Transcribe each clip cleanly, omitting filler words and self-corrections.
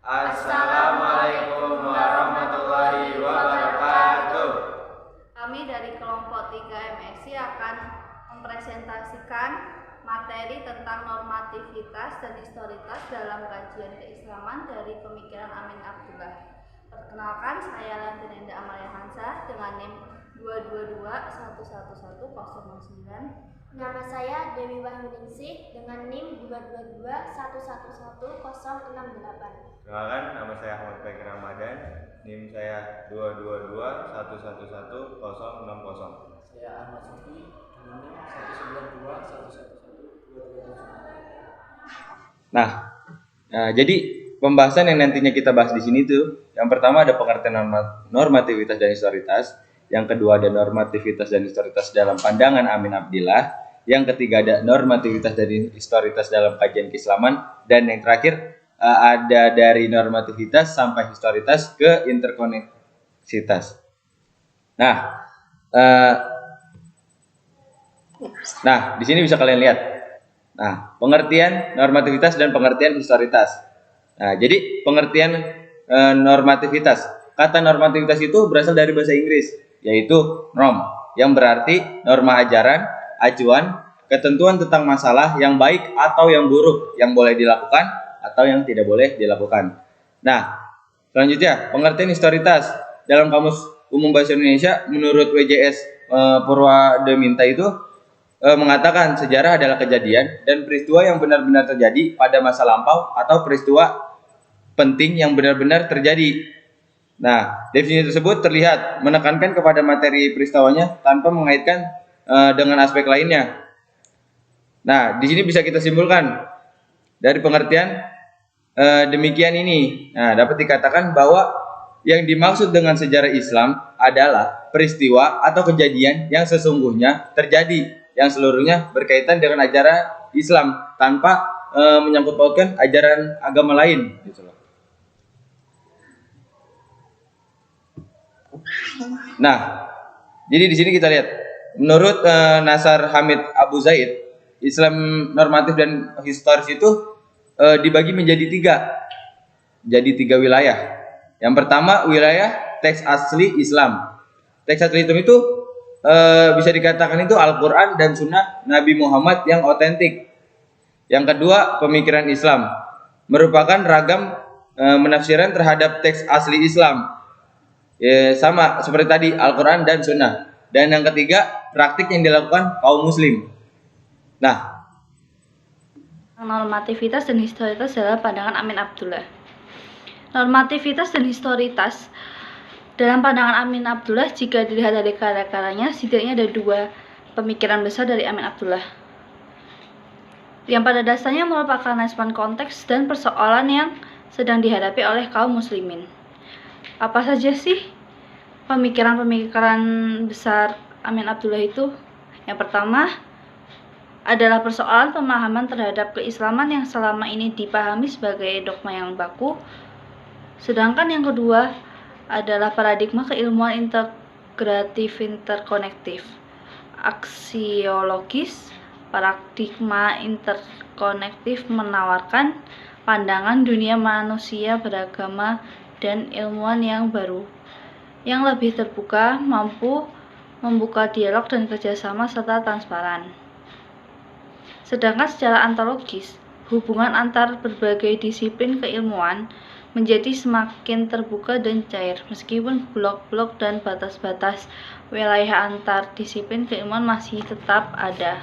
Assalamualaikum warahmatullahi wabarakatuh. Kami dari kelompok 3 MSI akan mempresentasikan materi tentang normativitas dan historitas dalam kajian keislaman dari pemikiran Amin Abdullah. Perkenalkan, saya Lantinenda Amalia Hansa dengan NIM 222111009. Nama saya Dewi Wahyuningsih dengan NIM 222111068. Perkenalkan, nama saya Ahmad Fakir Ramadan, NIM saya 222111060. Saya Ahmad Sufi dengan NIM 192111227. Jadi pembahasan yang nantinya kita bahas di sini tuh, yang pertama ada pengertian normativitas dan historitas, yang kedua ada normativitas dan historitas dalam pandangan Amin Abdillah, yang ketiga ada normativitas dan historitas dalam kajian keislaman, dan yang terakhir ada dari normativitas sampai historitas ke interkoneksitas. Nah, di sini bisa kalian lihat. Nah, pengertian normativitas dan pengertian historitas. Nah, jadi pengertian normativitas. Kata normativitas itu berasal dari bahasa Inggris, yaitu norm, yang berarti norma ajaran, acuan, ketentuan tentang masalah yang baik atau yang buruk, yang boleh dilakukan atau yang tidak boleh dilakukan. Nah, selanjutnya pengertian historitas dalam Kamus Umum Bahasa Indonesia menurut WJS Purwademinta itu mengatakan sejarah adalah kejadian dan peristiwa yang benar-benar terjadi pada masa lampau atau peristiwa penting yang benar-benar terjadi. Nah, definisi tersebut terlihat menekankan kepada materi peristiwanya tanpa mengaitkan dengan aspek lainnya. Nah, di sini bisa kita simpulkan dari pengertian demikian ini. Nah, dapat dikatakan bahwa yang dimaksud dengan sejarah Islam adalah peristiwa atau kejadian yang sesungguhnya terjadi, yang seluruhnya berkaitan dengan ajaran Islam tanpa menyangkut pautkan ajaran agama lain. Nah, jadi di sini kita lihat, menurut Nasar Hamid Abu Zaid, Islam normatif dan historis itu dibagi menjadi tiga wilayah. Yang pertama wilayah teks asli Islam. Teks asli Islam itu bisa dikatakan itu Al-Quran dan Sunnah Nabi Muhammad yang otentik. Yang kedua pemikiran Islam, merupakan ragam penafsiran terhadap teks asli Islam. Sama seperti tadi Al-Quran dan Sunnah. Dan yang ketiga praktik yang dilakukan kaum muslim. Nah, normativitas dan historitas dalam pandangan Amin Abdullah. Normativitas dan historitas dalam pandangan Amin Abdullah, jika dilihat dari karya-karyanya, setidaknya ada dua pemikiran besar dari Amin Abdullah, yang pada dasarnya merupakan respon konteks dan persoalan yang sedang dihadapi oleh kaum muslimin. Apa saja sih pemikiran-pemikiran besar Amin Abdullah itu? Yang pertama adalah persoalan pemahaman terhadap keislaman yang selama ini dipahami sebagai dogma yang baku. Sedangkan yang kedua adalah paradigma keilmuan integratif interkonektif. Aksiologis, paradigma interkonektif menawarkan pandangan dunia manusia beragama dan ilmuwan yang baru, yang lebih terbuka, mampu membuka dialog dan kerjasama serta transparan. Sedangkan secara ontologis, hubungan antar berbagai disiplin keilmuan menjadi semakin terbuka dan cair, meskipun blok-blok dan batas-batas wilayah antar disiplin keilmuan masih tetap ada.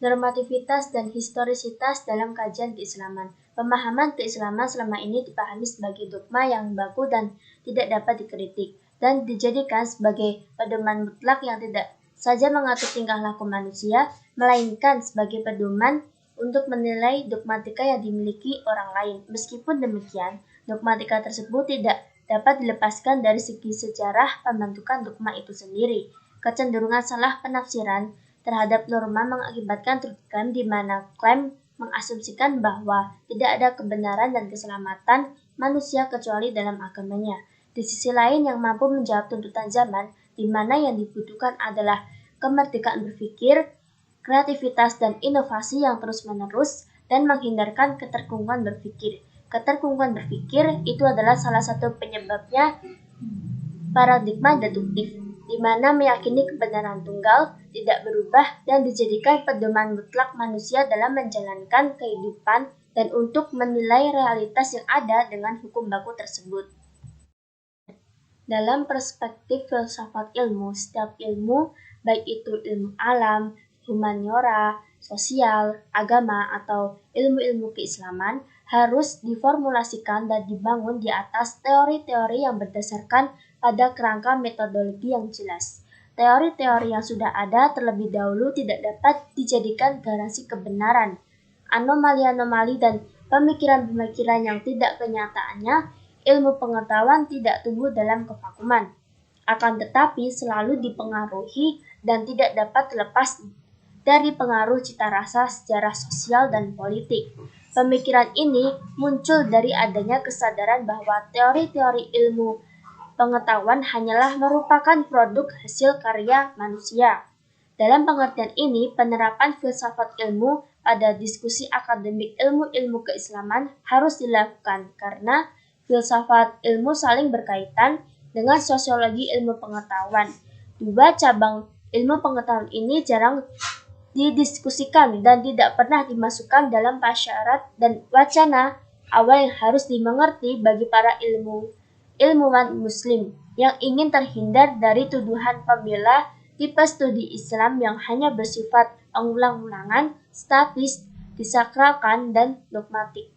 Normativitas dan historisitas dalam kajian keislaman. Pemahaman keislaman selama ini dipahami sebagai dogma yang baku dan tidak dapat dikritik, dan dijadikan sebagai pedoman mutlak yang tidak saja mengatur tingkah laku manusia, melainkan sebagai pedoman untuk menilai dogmatika yang dimiliki orang lain. Meskipun demikian, dogmatika tersebut tidak dapat dilepaskan dari segi sejarah pembentukan dogma itu sendiri. Kecenderungan salah penafsiran terhadap norma mengakibatkan truth claim, di mana klaim mengasumsikan bahwa tidak ada kebenaran dan keselamatan manusia kecuali dalam agamanya. Di sisi lain, yang mampu menjawab tuntutan zaman, di mana yang dibutuhkan adalah kemerdekaan berpikir, kreativitas dan inovasi yang terus-menerus, dan menghindarkan keterkungkungan berpikir. Keterkungkungan berpikir itu adalah salah satu penyebabnya paradigma deduktif, di mana meyakini kebenaran tunggal, tidak berubah, dan dijadikan pedoman mutlak manusia dalam menjalankan kehidupan dan untuk menilai realitas yang ada dengan hukum baku tersebut. Dalam perspektif filsafat ilmu, setiap ilmu, baik itu ilmu alam, humaniora, sosial, agama, atau ilmu-ilmu keislaman, harus diformulasikan dan dibangun di atas teori-teori yang berdasarkan pada kerangka metodologi yang jelas. Teori-teori yang sudah ada terlebih dahulu tidak dapat dijadikan garansi kebenaran. Anomali-anomali dan pemikiran-pemikiran yang tidak kenyataannya, ilmu pengetahuan tidak tumbuh dalam kevakuman, akan tetapi selalu dipengaruhi dan tidak dapat lepas dari pengaruh cita rasa sejarah sosial dan politik. Pemikiran ini muncul dari adanya kesadaran bahwa teori-teori ilmu pengetahuan hanyalah merupakan produk hasil karya manusia. Dalam pengertian ini, penerapan filsafat ilmu pada diskusi akademik ilmu-ilmu keislaman harus dilakukan karena filsafat ilmu saling berkaitan dengan sosiologi ilmu pengetahuan. Dua cabang ilmu pengetahuan ini jarang didiskusikan dan tidak pernah dimasukkan dalam prasyarat dan wacana awal yang harus dimengerti bagi para ilmuwan muslim yang ingin terhindar dari tuduhan pembela tipe studi Islam yang hanya bersifat pengulang-ulangan, statis, disakralkan, dan dogmatik.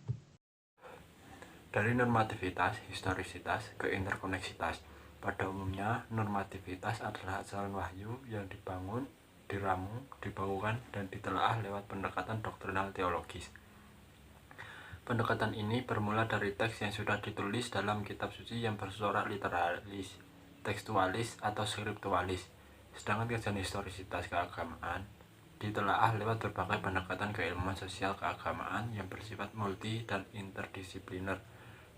Dari normativitas, historisitas, ke interkoneksitas. Pada umumnya, normativitas adalah ajaran wahyu yang dibangun, diramu, dibakukan, dan ditelaah lewat pendekatan doktrinal teologis. Pendekatan ini bermula dari teks yang sudah ditulis dalam kitab suci yang bersuara literalis, tekstualis, atau skriptualis. Sedangkan kajian historisitas keagamaan ditelaah lewat berbagai pendekatan keilmuan sosial keagamaan yang bersifat multi dan interdisipliner,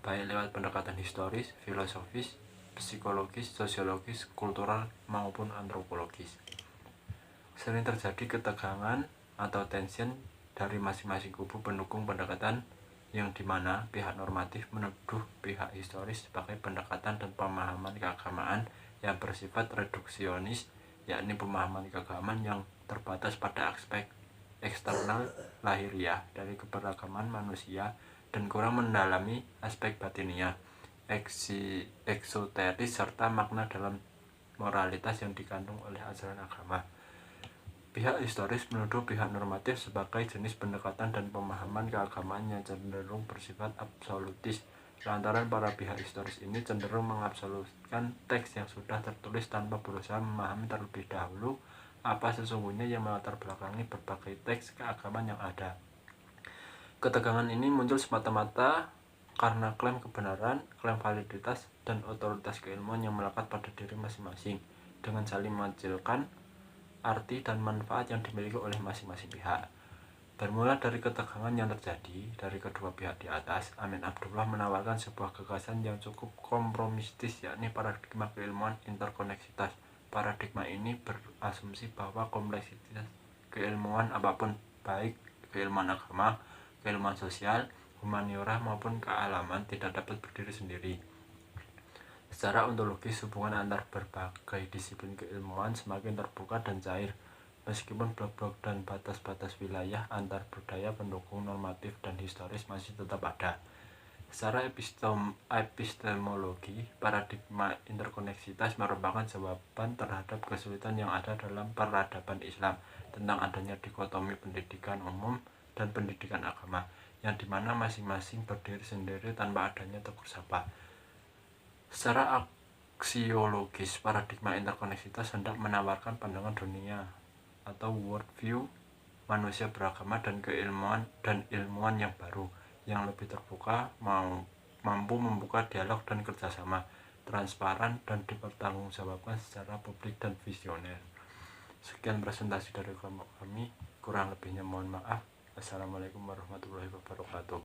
baik lewat pendekatan historis, filosofis, psikologis, sosiologis, kultural, maupun antropologis. Sering terjadi ketegangan atau tension dari masing-masing kubu pendukung pendekatan yang dimana pihak normatif menuduh pihak historis sebagai pendekatan dan pemahaman keagamaan yang bersifat reduksionis, yakni pemahaman keagamaan yang terbatas pada aspek eksternal lahiriah dari keberagaman manusia dan kurang mendalami aspek batiniah, eksoteris, serta makna dalam moralitas yang dikandung oleh ajaran agama. Pihak historis menuduh pihak normatif sebagai jenis pendekatan dan pemahaman keagamaan yang cenderung bersifat absolutis. Lantaran para pihak historis ini cenderung mengabsolutkan teks yang sudah tertulis tanpa berusaha memahami terlebih dahulu apa sesungguhnya yang melatar belakangi berbagai teks keagamaan yang ada. Ketegangan ini muncul semata-mata karena klaim kebenaran, klaim validitas, dan otoritas keilmuan yang melekat pada diri masing-masing dengan saling mengecilkan arti dan manfaat yang dimiliki oleh masing-masing pihak. Bermula dari ketegangan yang terjadi dari kedua pihak di atas, Amin Abdullah menawarkan sebuah gagasan yang cukup kompromistis, yakni paradigma keilmuan interkoneksitas. Paradigma ini berasumsi bahwa kompleksitas keilmuan apapun, baik keilmuan agama, keilmuan sosial, humaniora maupun kealaman, tidak dapat berdiri sendiri. Secara ontologis, hubungan antar berbagai disiplin keilmuan semakin terbuka dan cair, meskipun blok-blok dan batas-batas wilayah antar budaya pendukung normatif dan historis masih tetap ada. Secara epistemologi, paradigma interkoneksitas merupakan jawaban terhadap kesulitan yang ada dalam peradaban Islam tentang adanya dikotomi pendidikan umum dan pendidikan agama, yang dimana masing-masing berdiri sendiri tanpa adanya tegur sapa. Secara aksiologis, paradigma interkoneksitas hendak menawarkan pandangan dunia atau worldview manusia beragama dan keilmuan dan ilmuwan yang baru, yang lebih terbuka, mampu membuka dialog dan kerjasama, transparan, dan dipertanggungjawabkan secara publik dan visioner. Sekian presentasi dari kelompok kami, kurang lebihnya mohon maaf. Assalamualaikum warahmatullahi wabarakatuh.